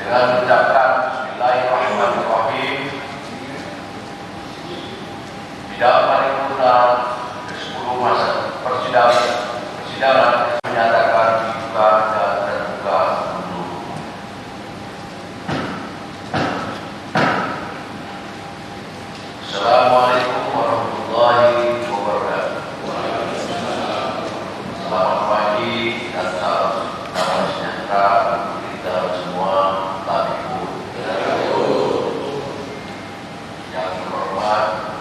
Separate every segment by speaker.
Speaker 1: dengan mengucapkan Bismillahirrahmanirrahim. Di dalam paripurna ke-10 masa persidangan menyatakan dibuka dan terbuka untuk Assalamualaikum warahmatullahi wabarakatuh. Selamat pagi dan salam sejahtera untuk kita semua. Yang terhormat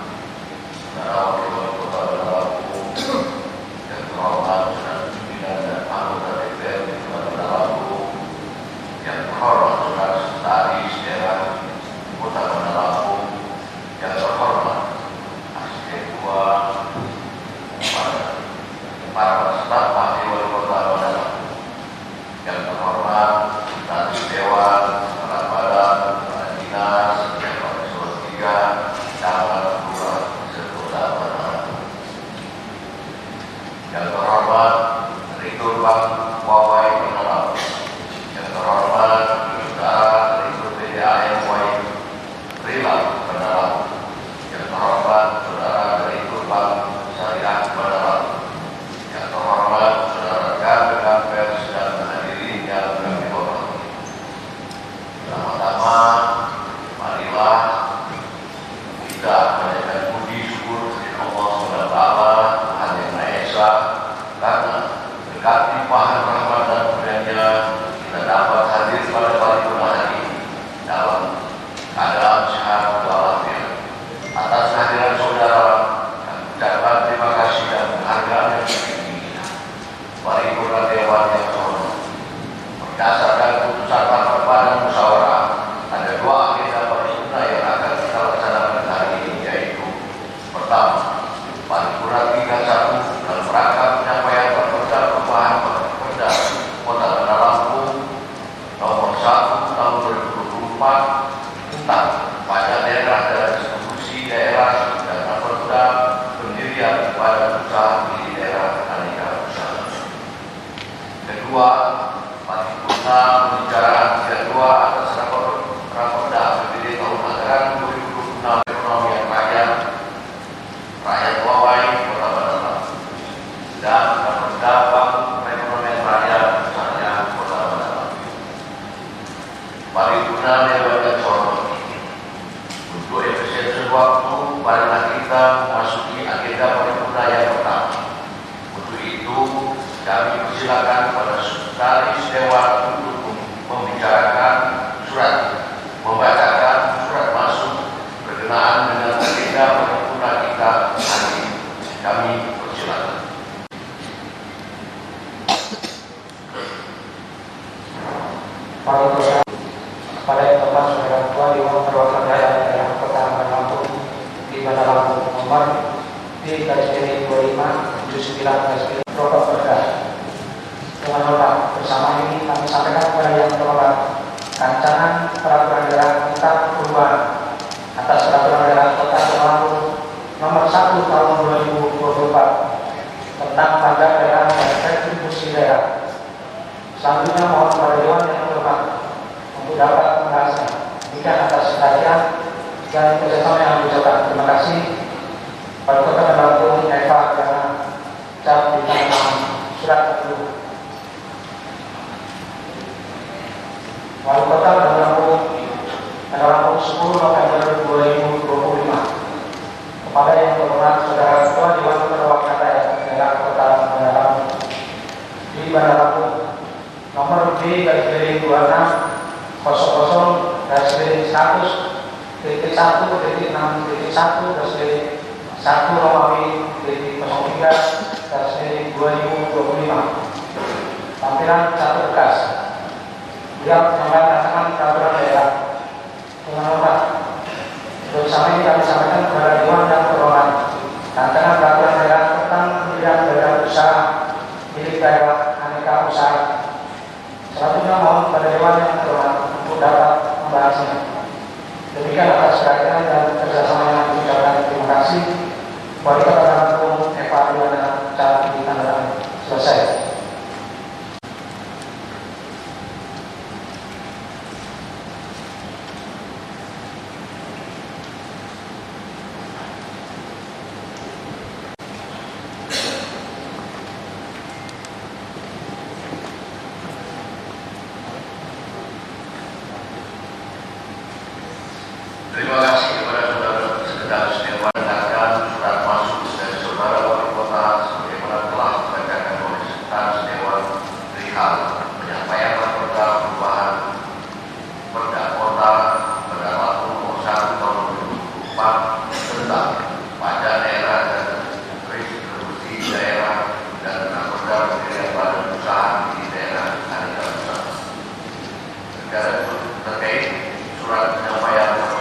Speaker 1: Saudara Wakil Wali Kota Bandar Lampung, yang terhormat Saudara Pimpinan dan anggota DPRD Kota Bandar Lampung, yang terhormat Saudara Sekretaris Daerah Kota Bandar Lampung, yang terhormat Asisten Ketua, para staf Wakil Wali Kota Bandar Lampung, yang terhormat Sekretaris Dewan, Kepala Badan, Kepala Dinas, yang Profesor 3, Camat Lurah Sekota Bandar Lampung, yang terhormat Direktur Bank Wawai Bandar Lampung, yang terhormat Saudara Direktur PDAM Wai Rila Bandar Lampung, yang terhormat Saudara Direktur Bank Syariah Bandar Lampung, yang terhormat Saudara rekan-rekan pers dan hadirin yang kami hormati. Pertama-tama, marilah kita panjatkan puji syukur kepada Allah SWT, Tuhan yang Maha Esa, karena berkat limpahan rahmat dan kurnianya kita dapat hadir pada paripurna hari ini dalam keadaan sehat walafiat. Atas kehadiran saudara, kami ucapkan terima kasih dan penghargaan yang tinggi. Paripurna Dewan yang terhormat, berdasarkan putusan rapat badan musyawarah, ada 2 agenda paripurna yang akan kita laksanakan hari ini, yaitu pertama, paripurna 31 dalam rangka penyampaian perda perubahan perda Kota Bandar Lampung nomor 1 tahun 2024 tentang pajak daerah dan distribusi daerah dan perda pendirian badan usaha milik daerah aneka usaha. Kedua, paripurna pembicaraan kedua atas raperda APBD tahun anggaran 2026 perekonomian rakyat Wawai Kota Bandar Lampung dan raperda Bank Perekonomian Rakyat Syariah Kota Bandar Lampung. Paripurna Dewan yang terhormat, untuk efisiensi waktu, marilah kita memasuki agenda paripurna yang pertama. Untuk itu, kami persilakan kepada Sekretaris Dewan untuk membacakan surat masuk berkenaan dengan agenda paripurna kita hari ini. Kami persilakan.
Speaker 2: Pada yang tepat saudara Ketua Dewan Perwakilan Rakyat Daerah Kota Bandar Lampung di Bandar Lampung nomor D/2579 Protokol Perda. Dengan hormat bersama ini kami sampaikan kepada yang terhormat rancangan peraturan daerah tentang perubahan atas peraturan daerah Kota Bandar Lampung nomor 1 tahun 2024 tentang pajak daerah dan retribusi daerah. Selanjutnya mohon kepada Dewan yang terhormat untuk dapat membahasnya. Demikian atas perhatian dan kerjasama yang diucapkan. Terima kasih. Wali Kota Bandar Lampung Eva Diana Cap di tangan surat kedua. Wali Kota Bandar Lampung 10 November 2025. Kepada yang terhormat Saudara Ketua Dewan Perwakilan Rakyat Daerah Kota Bandar Lampung di Bandar Lampung nomor B/100.1.6.1 Romawi 03/2025. Tampilan 1 berkas. Beliau menyampaikan rancangan peraturan daerah. Dengan hormat, bersama ini kami sampaikan kepada Dewan yang terhormat rancangan peraturan daerah tentang pendirian badan usaha milik daerah aneka usaha. Selanjutnya mohon kepada Dewan yang terhormat untuk dapat membahasnya. Demikian atas perhatian dan kerjasama yang diucapkan. Terima kasih. Wali Kota Bandar Lampung Eva Diana Cap di tanda tangan. Selesai.
Speaker 1: Terima kasih kepada saudara sekretaris Dewan mendengarkan surat masuk dari saudara wali kota sebagaimana telah dibacakan oleh sekretaris Dewan perihal penyampaian perda perubahan perda kota pada waktu nomor 1 tahun 2024 tentang pajak daerah dan distribusi daerah dan tentang perda pendirian badan usaha di daerah aneka usaha. Terkait surat penyampaian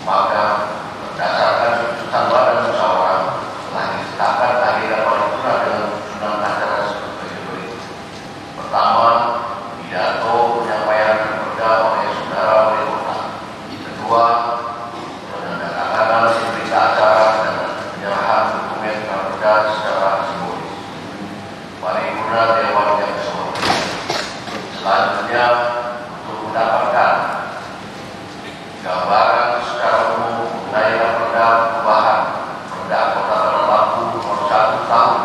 Speaker 1: maka berdasarkan keputusan badan musyawarah telah ditetapkan agenda paripurna dengan susunan acara sebagai berikut. Pertama, pidato penyampaian perda oleh saudara wali kota. Kedua, penandatanganan berita acara dan penyerahan dokumen perda secara simbolis. Paripurna Dewan yang dihormati. Selanjutnya, untuk mendapatkan gambaran secara umum mengenai perda perubahan perda Kota Bandar Lampung nomor 1 tahun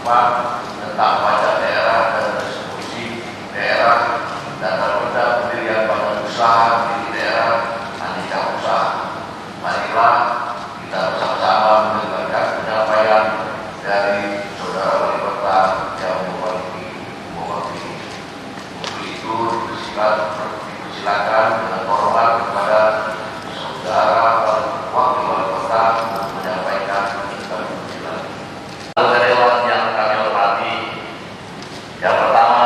Speaker 1: 2024 tentang pajak daerah dan distribusi daerah dan perda pendirian badan usaha di daerah aneka usaha. Marilah kita bersama-sama mendengarkan penyampaian dari saudara wali kota yang mewakili. Untuk itu dipersilakan dengan hormat kepada saudara wakil wali kota untuk menyampaikan penjelasan. Anggota Dewan yang kami hormati, yang pertama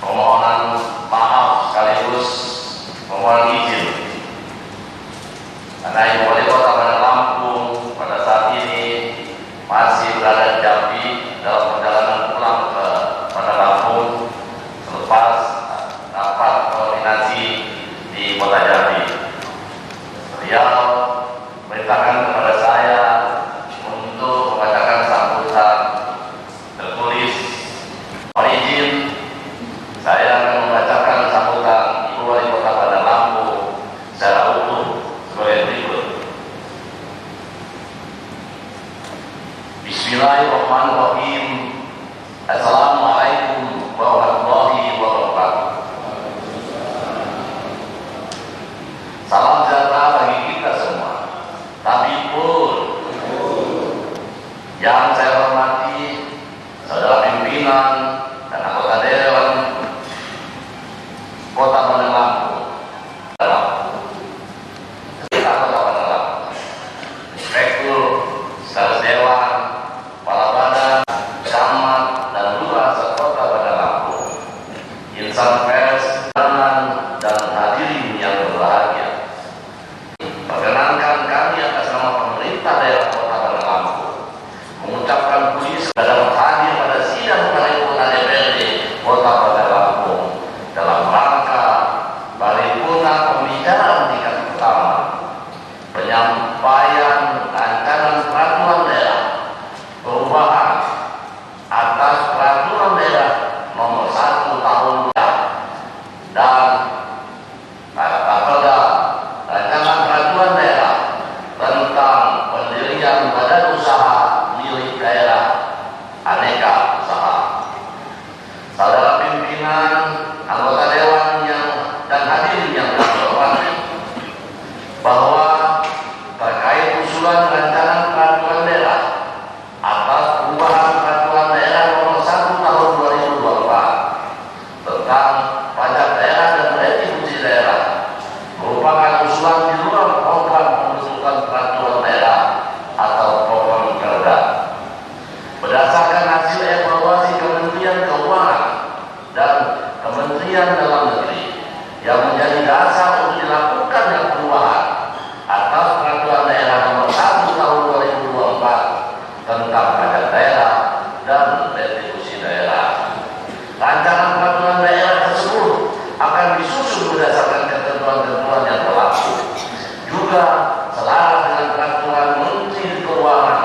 Speaker 1: permohonan maaf sekaligus permohonan izin karena Ibu Wali Kota Bandar Lampung pada saat ini masih berada di Jambi dalam perjalanan pulang ke Bandar Lampung selepas rapat koordinasi di Kota Jambi. Beliau memerintahkan kepada saya untuk membacakan sambutan tertulis. Mohon izin, saya akan membacakan sambutan Ibu Wali Kota Bandar Lampung secara utuh sebagai berikut. Bismillahirrahmanirrahim. Assalamualaikum warahmatullahi wabarakatuh. Salam sejahtera bagi kita semua. Tapi pun yang saya hormati saudara pimpinan dan anggota Dewan Kota Bandar Lampung, Kota Bandar Lampung, Inspektur, Sekretaris Dewan, Kepala Badan, Camat dan Lurah sekota Bandar Lampung, insan pers dan hadirin yang berbahagia. Perkenankan kami atas nama pemerintah daerah Kota Bandar Lampung mengucapkan puji dalam hadir pada sidang paripurna DPRD Kota Bandar Lampung dalam rangka paripurna pembicaraan tingkat pertama penyampaian rancangan peraturan daerah perubahan atas peraturan daerah nomor 1 tahun dan perda rancangan peraturan daerah tentang pendirian badan usaha milik daerah aneka usaha. Saudara pimpinan, anggota dewan dan hadirin yang kami hormati, bahwa terkait usulan rancangan peraturan daerah atas perubahan peraturan daerah nomor 1 tahun 2024 tentang pajak daerah dan retribusi daerah merupakan usulan di luar program pembentukan peraturan daerah atau program perda. Berdasarkan hasil evaluasi Kementerian Keuangan dan Kementerian Dalam Negeri yang menjadi dasar untuk dilakukannya perubahan atas peraturan daerah nomor 1 tahun 2024 tentang pajak daerah dan retribusi daerah. Rancangan peraturan daerah tersebut akan disusun berdasarkan ketentuan-ketentuan yang berlaku, juga selaras dengan peraturan Menteri Keuangan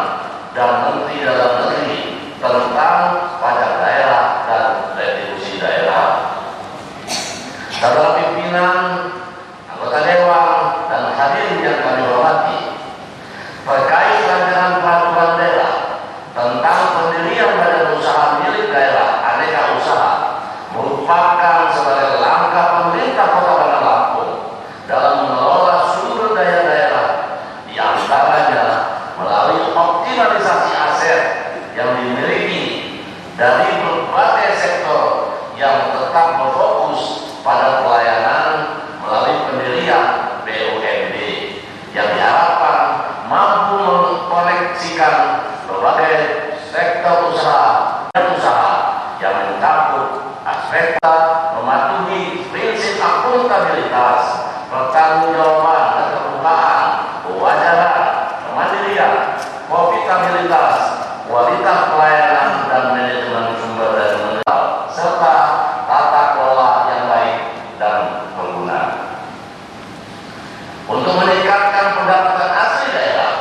Speaker 1: dan Menteri Dalam Negeri tentang pajak daerah dan retribusi daerah. Saudara pimpinan, anggota dewan dan hadirin yang kami hormati, terkait rancangan peraturan daerah tentang pendirian badan usaha milik daerah aneka usaha merupakan sebagai langkah pemerintah Kota Bandar Lampung dalam mengelola akuntabilitas, pertanggungjawaban dan keterbukaan, kewajaran, kemandirian, profitabilitas, kualitas pelayanan dan manajemen sumber daya manusia, serta tata kelola yang baik dan berguna. Untuk meningkatkan pendapatan asli daerah,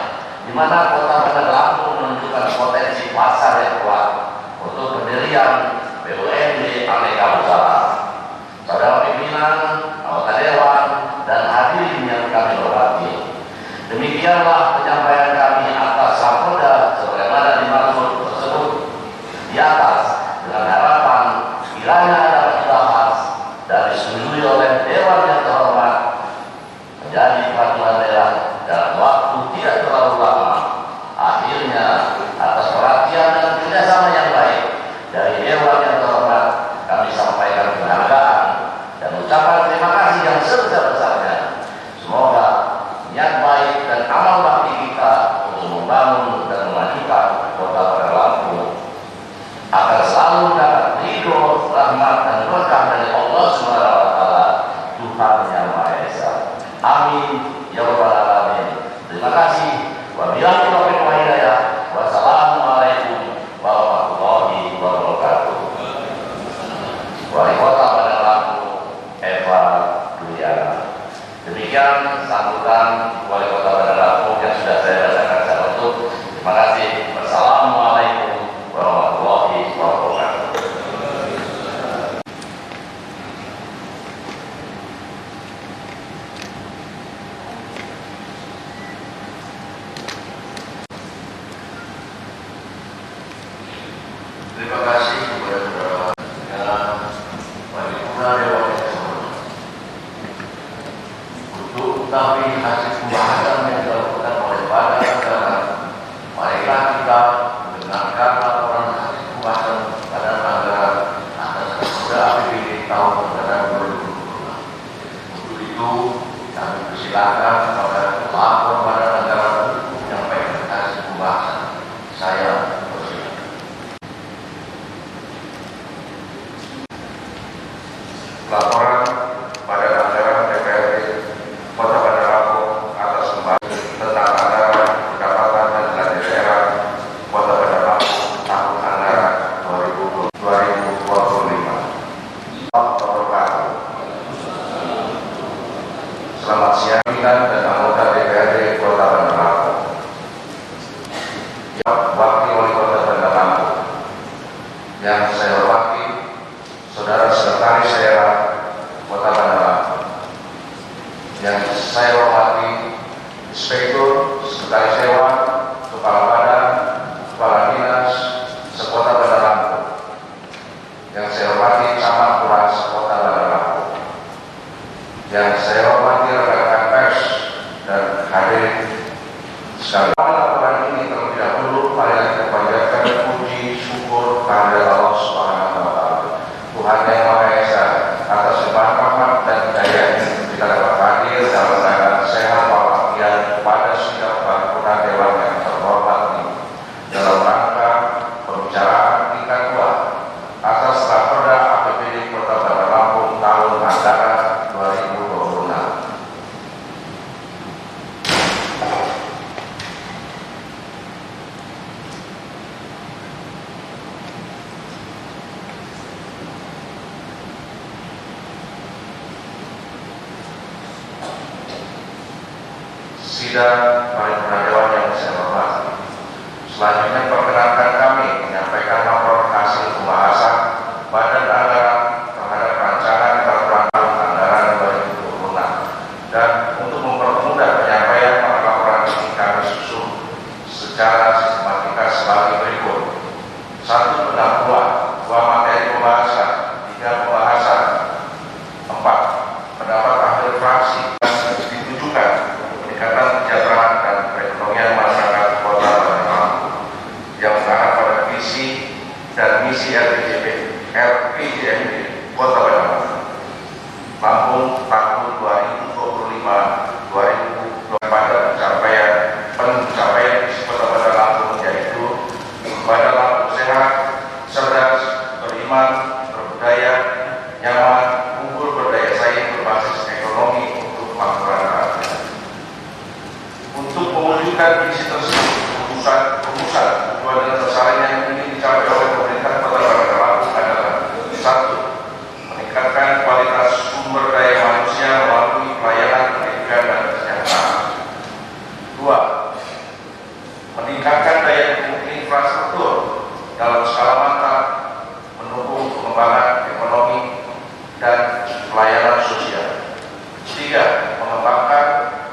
Speaker 1: di mana Kota Bandar Lampung menunjukkan potensi pasar yang kuat untuk pendirian BUMD aneka usaha. Saudara pimpinan, anggota dewan, dan hadirin yang kami hormati, demikianlah penyampaian kami atas Kapolda sebagaimana dimaksud tersebut di atas, dengan harapan kiranya dapat dibahas dan disetujui oleh Dewan yang terhormat menjadi peraturan daerah dalam waktu tidak terlalu lama. Akhirnya, atas perhatian dan kerjasama yang baik dari Dewan yang terhormat, kami sampaikan penghargaan dan ucapan terima kasih yang sebesar-besarnya. Semoga niat baik dan amal bakti kita untuk membangun dan memajukan Kota Bandar Lampung akan selalu dapat ridho, rahmat dan berkah dari Allah Subhanahu wa Ta'ala, Tuhan Yang Maha Esa. Amin ya rabbal alamin. Terima kasih. Wabillahi taufiq wal hidayah. Wassalamualaikum warahmatullahi wabarakatuh. Wali Kota Bandar Lampung Eva Duliana. Demikian sambutan Wali Kota Bandar Lampung yang sudah saya bacakan secara utuh. Terima kasih. Wassalamualaikum warahmatullahi wabarakatuh. Terima kasih kepada saudara Paripurna Dewan yang terhormat. Untuk mengetahui hasil pembahasan yang dilakukan oleh Badan Anggaran, marilah kita mendengarkan laporan hasil pembahasan Badan Anggaran atas Kapolda APBD tahun anggaran 2026. Untuk itu, kami persilakan kepada pelapor Badan Anggaran untuk menyampaikan hasil pembahasan. Saya persilakan. Laporan Badan Anggaran DPRD Kota Bandar Lampung atas pembahasan tentang anggaran pendapatan dan belanja daerah Kota Bandar Lampung tahun anggaran 2025. Selamat siang dan anggota DPRD Kota Bandar Lampung. Wakil Wali Kota Bandar Lampung yang saya hormati, Saudara Sekretaris Daerah Kota Bandar Lampung, yang saya hormati Inspektur, Sekretaris Dewan, Kepala Badan, Kepala Dinas Sekota Bandar Lampung, yang saya hormati Camat Kuras Kota Bandar Lampung, yang saya hormati rekan-rekan pers dan hadirin sekalian. Laporan ini terlebih dahulu marilah kita panjatkan puji syukur kehadirat Allah Subhanahu wa Ta'ala, Tuhan Yang Maha Esa, atas limpahan rahmat dan hidayah kita dapat hadir dalam keadaan sehat walafiat kepada sidang paripurna Dewan yang terhormat ini dalam rangka pembicaraan tingkat 2 atas Raperda APBD Kota Bandar Lampung tahun anggaran 2026. Sidang Paripurna Dewan yang saya hormati, selanjutnya perkenankan kami menyampaikan laporan hasil pembahasan Badan Anggaran terhadap rancangan peraturan tahun anggaran 2026, dan untuk mempermudah penyampaian para laporan ini kami susun secara sistematika sebagai berikut: 1. Pendahuluan, 2. Materi pembahasan, 3. Pembahasan, 4. Pendapat ahli fraksi ditujukan meningkatkan kesejahteraan dan perekonomian masyarakat Kota Bandar Lampung yang layanan sosial. 3. Mengembangkan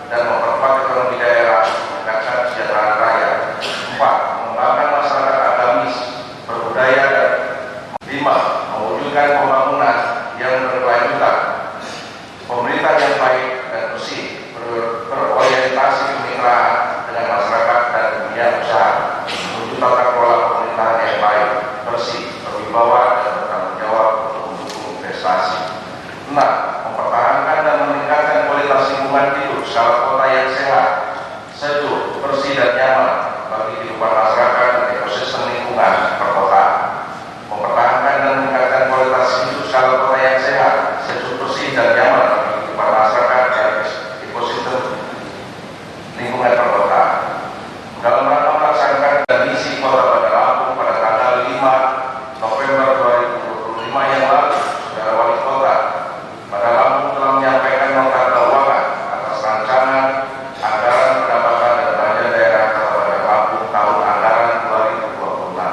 Speaker 1: dan memperkuat ekonomi daerah, meningkatkan kesejahteraan rakyat. 4. Mengembangkan masyarakat agamis, berbudaya dan 5. Mewujudkan pembangunan yang berkelanjutan. Pemerintah yang baik dan bersih, berorientasi kemitraan dengan masyarakat dan dunia usaha, menuju tata kelola pemerintahan yang baik, bersih, berwibawa dan bertanggung jawab untuk mendukung investasi. 6. Mempertahankan dan meningkatkan kualitas lingkungan hidup skala kota yang sehat, sejuk, bersih dan nyaman bagi kehidupan masyarakat dan ekosistem lingkungan perkotaan. Mempertahankan dan meningkatkan kualitas hidup skala kota yang sehat, sejuk, bersih dan nyaman bagi kehidupan masyarakat dan ekosistem lingkungan perkotaan. Dalam rangka melaksanakan misi Kota Bandar Lampung pada tanggal 5 November 2025 yang lalu, Saudara Wali Kota Bandar Lampung telah menyampaikan nota keuangan atas rancangan anggaran pendapatan dan belanja daerah Kota Bandar Lampung tahun anggaran 2026.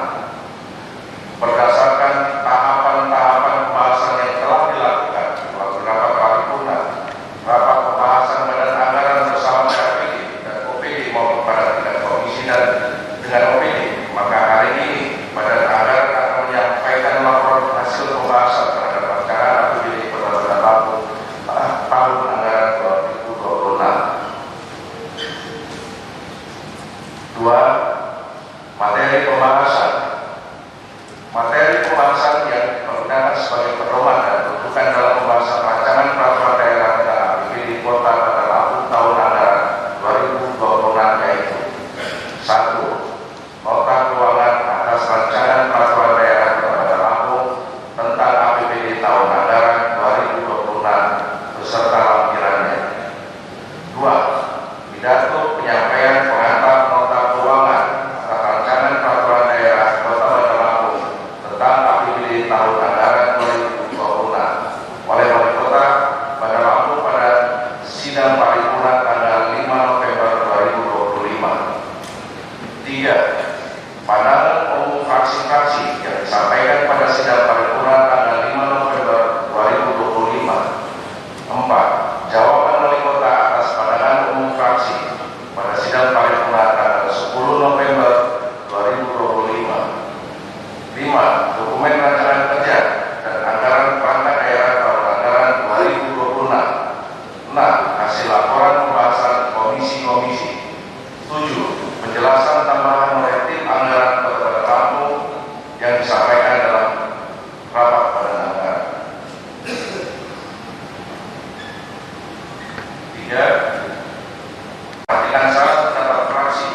Speaker 1: Berdasarkan tahapan-tahapan pembahasan yang telah dilakukan melalui rapat paripurna, rapat pembahasan badan anggaran bersama KPD dan OPD maupun pada tingkat komisi dan dengan OPD, maka hari ini badan anggaran akan menyampaikan laporan hasil pembahasan terhadap rancangan APBD Kota Bandar Lampung tahun anggaran 2026. 2. Materi pembahasan. Materi pembahasan yang digunakan sebagai pedoman dan rujukan dalam pembahasan rancangan peraturan daerah dan APBD Kota Bandar Lampung tahun anggaran 2026 yaitu: 1. Nota keuangan atas rancangan peraturan daerah Kota Bandar Lampung tentang APBD tahun anggaran 2026 beserta lampirannya. 2. Pidato penyampaian pengantar nota keuangan atas rancangan peraturan daerah Kota Bandar Lampung tentang APBD tahun anggaran 2026 oleh Wali Kota Bandar Lampung pada sidang paripurna tanggal 5 November 2025. 3. Pandangan umum fraksi-fraksi yang disampaikan pada sidang paripurna tanggal 5 November 2025. 4. Jawaban Wali Kota atas pandangan umum fraksi pada sidang paripurna tanggal 10 November 2025. 5. Dokumen rancangan kerja dan anggaran perangkat daerah tahun anggaran 2026. 6. Hasil laporan pembahasan komisi-komisi. 7. Penjelasan tambahan oleh tim anggaran Kota Bandar Lampung yang disampaikan dalam rapat badan anggaran. 3. Perhatikan syarat pendapat fraksi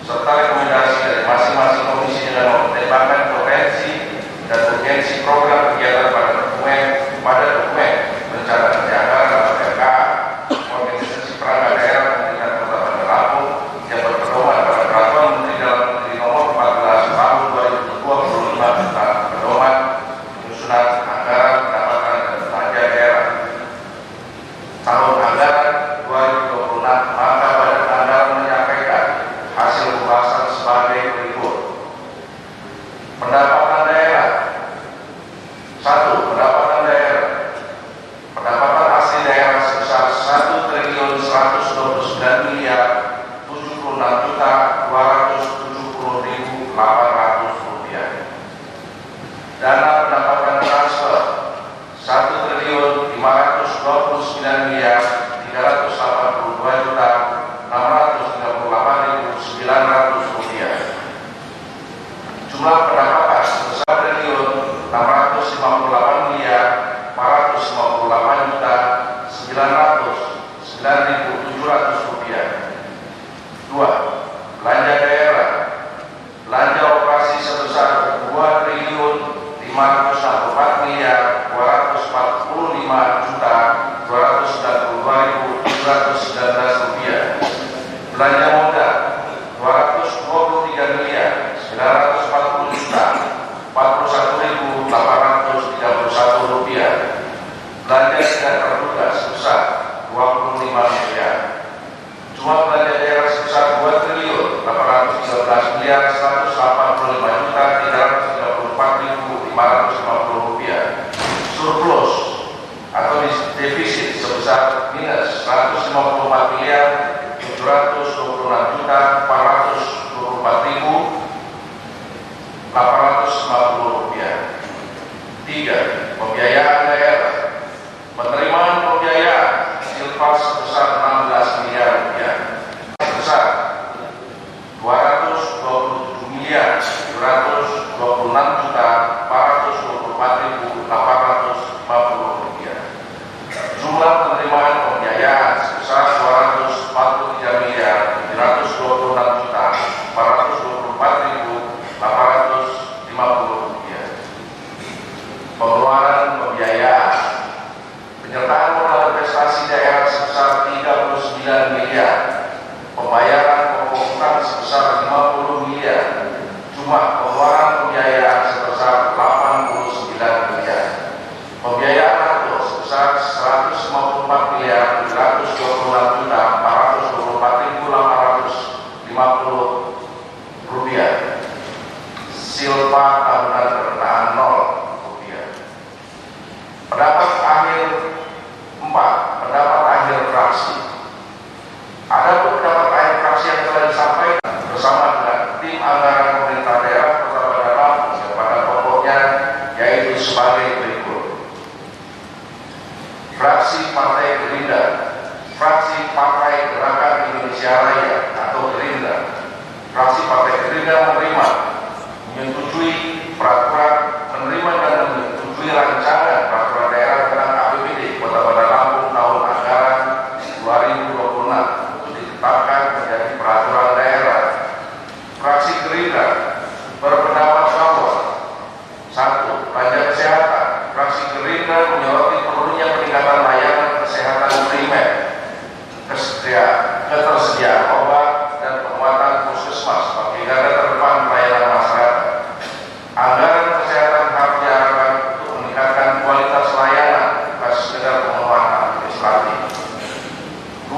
Speaker 1: serta rekomendasi dari masing-masing komisi dengan mempertimbangkan potensi dan urgensi program kegiatan pada dokumen rencana kerja anggaran atau RKA organisasi perangkat daerah pemerintah Kota Bandar Lampung yang berpedoman pada Peraturan Menteri Dalam Negeri Nomor 14 Tahun 2025 tentang pedoman penyusunan anggaran pendapatan dan belanja daerah tahun anggaran 2026, maka badan anggaran menyampaikan hasil pembahasan sebagai berikut. Pendapatan daerah. 1. Pendapatan daerah. Pendapatan asli daerah sebesar 1.199.276.800 rupiah. Dana pendapatan transfer 1.529.382.638.900 rupiah. Jumlah pendapatan sebesar 1.548.458.909.700 rupiah. 2. Belanja daerah. Belanja operasi sebesar 2.545.292.719 rupiah. Belanja modal 223.940.041.831 rupiah. Belanja tidak terduga sebesar 25 miliar. Jumlah belanja daerah sebesar 2.813.185.334.550 rupiah. Surplus atau defisit sebesar minus 154.726.424.850 rupiah. 3. Pembiayaan daerah. Penerimaan pembiayaan silpas sebesar 16 miliar rupiah sebesar 227.426.824.850 rupiah. Jumlah penerimaan pembiayaan sebesar 243.424.850 rupiah. Pengeluaran pembiayaan. Penyertaan modal investasi daerah sebesar 39 miliar. Pembayaran pokok hutang sebesar 50 miliar. Jumlah pengeluaran pembiayaan sebesar 89 miliar. Pembiayaan atau sebesar 154.424.850 rupiah. Silpa tahunan perendahan 0 rupiah. Pendapat akhir 4. Pendapat akhir fraksi. Ada pendapat akhir fraksi yang telah disampaikan bersama dengan tim anggaran pemerintah daerah Kota Bandar Lampung yang pada pokoknya yaitu sebagai berikut. Fraksi Partai Gerindra, fraksi Partai Gerakan Indonesia Raya atau Gerindra, fraksi Partai Gerindra menyetujui peraturan, menerima dan menyetujui rancangan peraturan daerah tentang APBD Kota Bandar Lampung tahun anggaran 2026 untuk ditetapkan menjadi peraturan daerah. Fraksi Gerindra berpendapat bahwa 1. Belanja kesehatan. Fraksi Gerindra menyoroti perlunya peningkatan layanan kesehatan primer, ketersediaan obat dan penguatan puskesmas sebagai garda terdepan pelayanan masyarakat. Anggaran kesehatan harus diarahkan untuk meningkatkan kualitas layanan, bukan sekedar pemenuhan administratif. 2.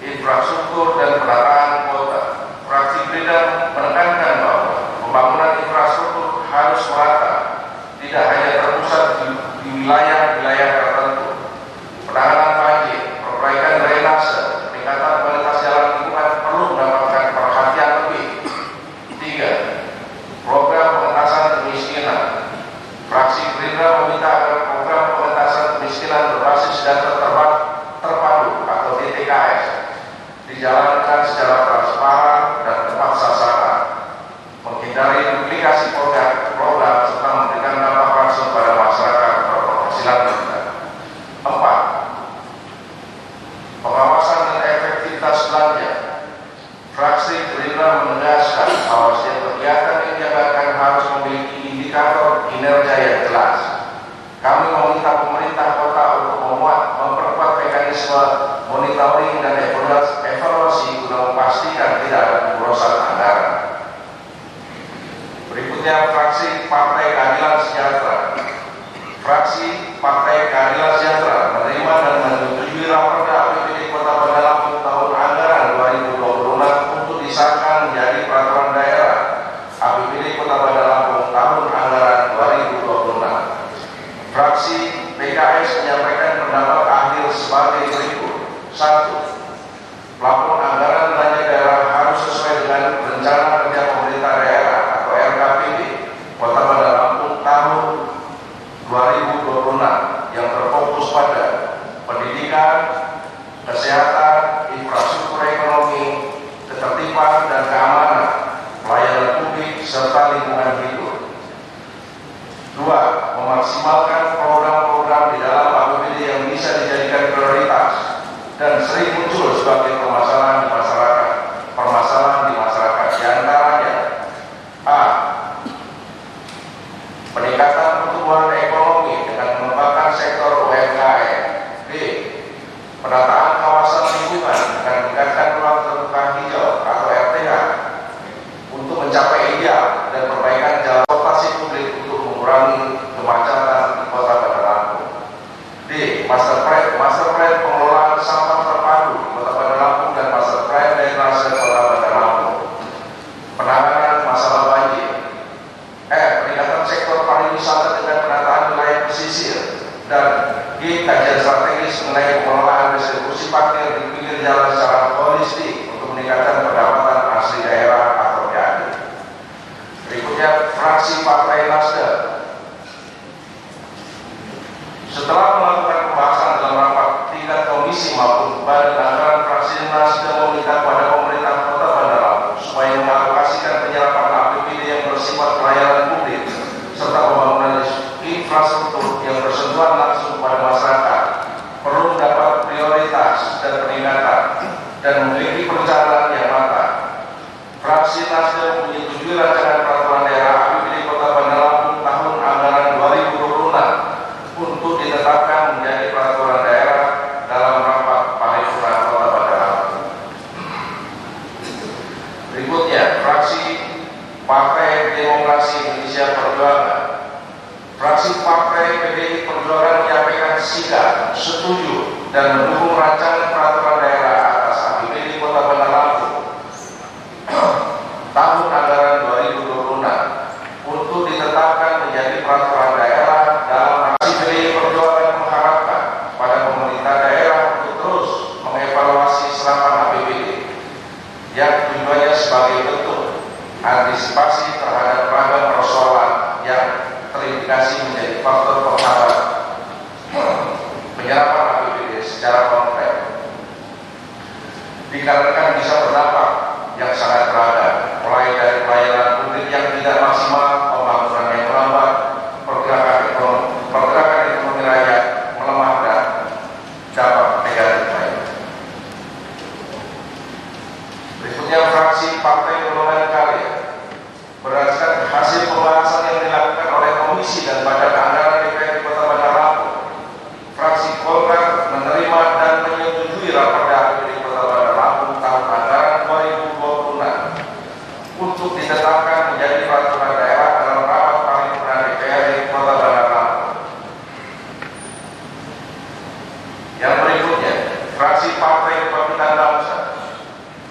Speaker 1: Infrastruktur dan penataan kota. Fraksi Gerindra menekankan bahwa pembangunan infrastruktur harus merata, tidak hanya terpusat di wilayah-wilayah tertentu. Penanganan banjir, perbaikan drainase, peningkatan kualitas jalan lingkungan perlu mendapatkan perhatian lebih. 3. Program pengentasan kemiskinan. Fraksi Gerindra meminta agar program pengentasan kemiskinan berbasis data terpadu atau DTKS dijalankan secara transparan dan tepat sasaran, menghindari duplikasi program serta memberikan dampak langsung pada masyarakat berpenghasilan rendah. 4. Pengawasan dan efektivitas belanja. Fraksi Gerindra menegaskan bahwa setiap kegiatan yang diadakan harus memiliki indikator kinerja yang jelas. Kami meminta pemerintah kota untuk memperkuat mekanisme monitoring dan evaluasi guna memastikan tidak ada pemborosan anggaran. Berikutnya fraksi Partai Keadilan Sejahtera. Fraksi Partai Keadilan Sejahtera menerima dan menyetujui Raperda APBD Kota Bandar Lampung tahun anggaran 2026 untuk disahkan menjadi peraturan daerah APBD Kota Bandar Lampung tahun anggaran 2026. Fraksi PKS menyampaikan pendapat akhir sebagai berikut. 1. Plafon anggaran belanja daerah harus sesuai dengan rencana kerja pemerintah daerah atau RKPD Kota Bandar Lampung tahun 2026 yang terfokus pada pendidikan, kesehatan, infrastruktur ekonomi, ketertiban dan keamanan, pelayanan publik serta lingkungan hidup. 2. Memaksimalkan program-program di dalam APBD yang bisa dijadikan prioritas dan sering muncul sebagai permasalahan di masyarakat. Di antaranya: A. Peningkatan pertumbuhan ekonomi dengan mengembangkan sektor UMKM. B. Penataan kawasan lingkungan dengan meningkatkan ruang terbuka hijau atau RTH untuk mencapai ideal dan perbaikan jalan transportasi publik untuk mengurangi kemacetan di Kota Bandar Lampung. D. Master plan pengelolaan sampah terpadu di Kota Bandar Lampung dan master plan drainase Kota Bandar Lampung. Penanganan masalah banjir. E. Peningkatan sektor pariwisata dengan penataan wilayah pesisir. Dan G. Kajian
Speaker 3: kajian strategis mengenai pengelolaan distribusi parkir di pinggir jalan secara holistik untuk meningkatkan pendapatan asli daerah atau PAD. Berikutnya, fraksi Partai Nasdem. Setelah melakukan pembahasan dalam rapat tingkat komisi maupun badan anggaran, fraksi Nasdem meminta kepada pemerintah Kota Bandar Lampung supaya mengalokasikan penyerapan APBD yang bersifat pelayanan publik serta pembangunan infrastruktur yang bersentuhan langsung pada masyarakat perlu mendapat prioritas dan peningkatan dan memiliki perencanaan yang matang. Fraksi Nasdem menyetujui rancangan peraturan daerah APBD Kota Bandar Lampung tahun anggaran 2026 untuk ditetapkan menjadi peraturan daerah dalam rapat paripurna Kota Bandar Lampung. Berikutnya, fraksi Partai Demokrasi Indonesia Perjuangan. Fraksi Partai PDI Perjuangan menyampaikan sikap setuju dan mendukung rancangan peraturan daerah atas APBD Kota Bandar Lampung tahun anggaran 2026 untuk ditetapkan menjadi peraturan daerah. Dalam fraksi PDI Perjuangan mengharapkan pada pemerintah daerah untuk terus mengevaluasi serapan APBD yang tujuannya sebagai bentuk antisipasi terhadap beragam persoalan yang terindikasi menjadi faktor penghambat penyerapan APBD secara konkret, dikarenakan bisa berdampak yang sangat beragam, mulai dari pelayanan publik yang tidak maksimal, pembangunan yang melambat, pergerakan ekonomi rakyat melemah dan dampak negatif lainnya. Berikutnya, fraksi Partai Golongan Karya. Berdasarkan hasil pembahasan yang dilakukan oleh Komisi dan Badan Anggaran DPR Kota Bandar Lampung, fraksi Golkar menerima dan menyetujui Raperda APBD Kota Bandar Lampung tahun anggaran 2026 untuk ditetapkan menjadi peraturan daerah dalam rapat paripurna DPRD Kota Bandar Lampung. Yang berikutnya, fraksi Partai Kebangkitan Bangsa.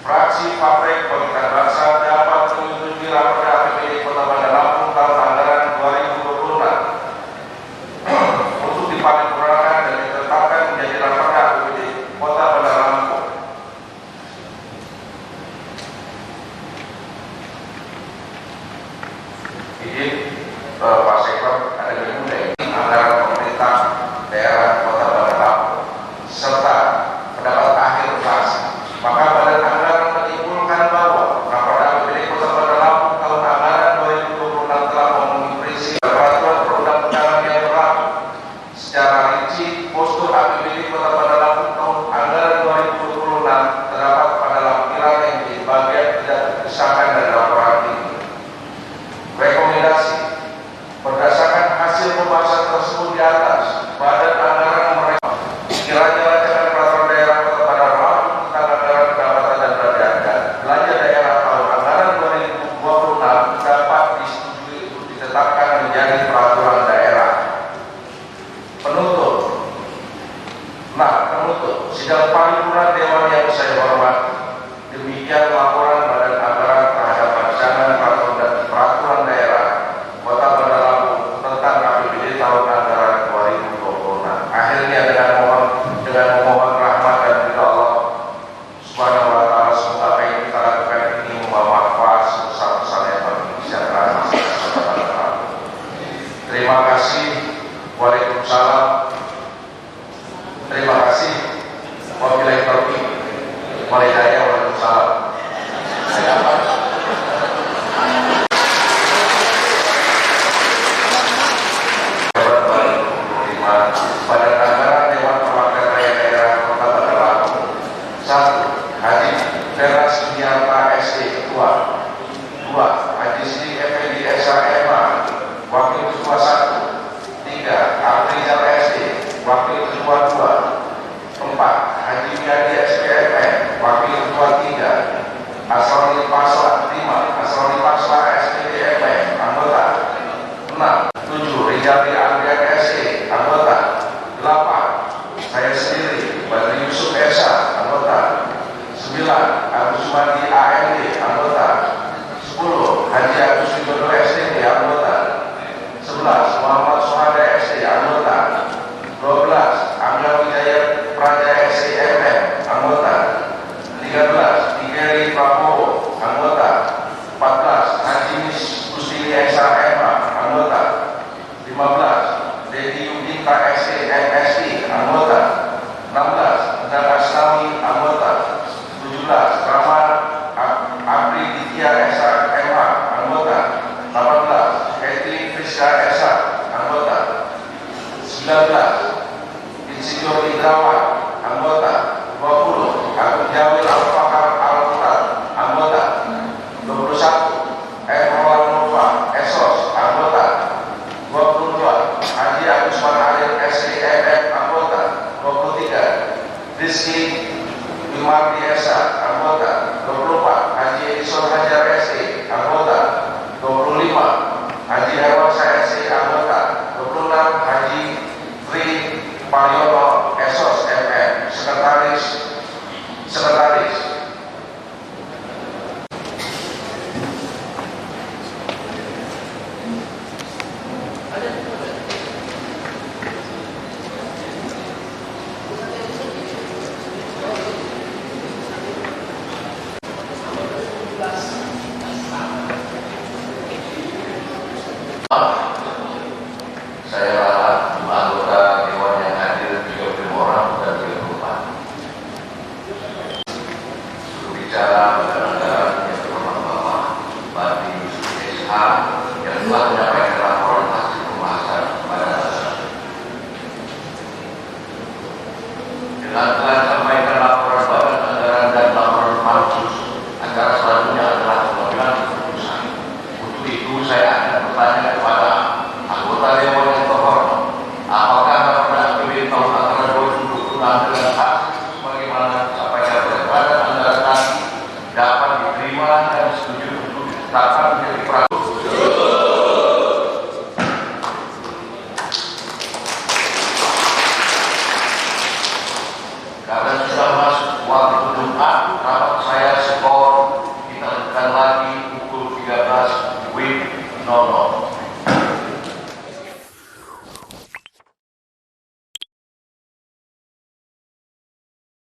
Speaker 3: Fraksi Partai Kebangkitan Bangsa dapat menyetujui Raperda APBD Kota Bandar Lampung tahun anggaran 2026 untuk diparipurnakan dan ditetapkan menjadi Raperda APBD Kota Bandar Lampung. Izin Pak Sektor, ada yang anggaran pemerintah daerah Kota Bandar Lampung serta pendapat akhir fraksi. Maka Badan Anggaran menyimpulkan bahwa Raperda APBD Kota Bandar Lampung tahun anggaran 2026 telah memenuhi prinsip peraturan perundang-undangan yang berlaku. Secara rinci, postur APBD Kota Bandar Lampung tahun anggaran 2026 terdapat pada lampiran yang menjadi bagian tidak terpisahkan dari laporan ini. Rekomendasi: berdasarkan hasil pembahasan tersebut di atas, Badan Anggaran mereka sekiranya rancangan peraturan daerah Kota Bandar Lampung tentang anggaran pendapatan dan belanja daerah tahun anggaran 2026 dapat disetujui untuk ditetapkan menjadi peraturan daerah. Penutup. Sidang paripurna Dewan yang saya hormati, demikian laporan Badan Anggaran terhadap rancangan peraturan daerah Kota Bandar Lampung tentang APBD tahun anggaran 2026. Akhirnya dengan memohon rahmat dan ridha Allah Subhanahu wa taala, semoga apa yang kita lakukan ini membawa manfaat sebesar-besarnya bagi kesejahteraan masyarakat Kota Bandar Lampung. Terima kasih. Waalaikumsalam. Terima kasih. Wabillahi taufiq wal hidayah. Waalaikumsalam. Badan Anggaran Dewan Perwakilan Rakyat Daerah Kota Bandar Lampung. 1. Haji Teras Sugiarta SD Ketua. 2. Haji Sri Effendi SHMA Wakil Ketua 1. 3. Afrizal SD Wakil Ketua 2. 4. Haji Miadi SPMN Wakil Ketua 3. Asroni Pasla 5. Asroni Pasla SPDMN Anggota. 6. 7. Rizaldi Andrian SE Anggota. 8. Saya sendiri Badri Yusuf Esa Anggota. 9. Agus Sumandi AMD Anggota. 10. Haji Agus Widodo STD Anggota. 11. Muhammad Sohada SD Anggota. 12. Amir Irawan, anggota. 20. Agung Jamil Al-Fakar Al-Furat, anggota. 21. Erwan Nova Esos, anggota. 22. Haji Agusman Arif SEMF, anggota. 23. Rizky Wimardi Esa, anggota. 24. Haji Edison Hajar SE, anggota. 25. Haji Herwansa SE, anggota. 26. Haji Tri Pariono Esos MM, sekretaris.
Speaker 1: Saya ralat jumlah anggota Dewan yang hadir 35 orang dan 34. Suruh bicara anggaran yang terhormat Bapak Badi SH yang telah menyampaikan laporan hasil pembahasan kepada dengan telah disampaikan laporan badan anggaran dan laporan pansus, acara selanjutnya adalah pengambilan keputusan. Untuk itu saya akan bertanya kepada anggota Dewan yang terhormat, apakah laporan APBD tahun anggaran 2026 dengan hasil sebagaimana disampaikan oleh badan anggaran tadi dapat diterima dan setuju untuk ditetapkan menjadi peraturan? Karena sudah masuk waktu Jumat, rapat saya skor kita lakukan lagi pukul 13.00.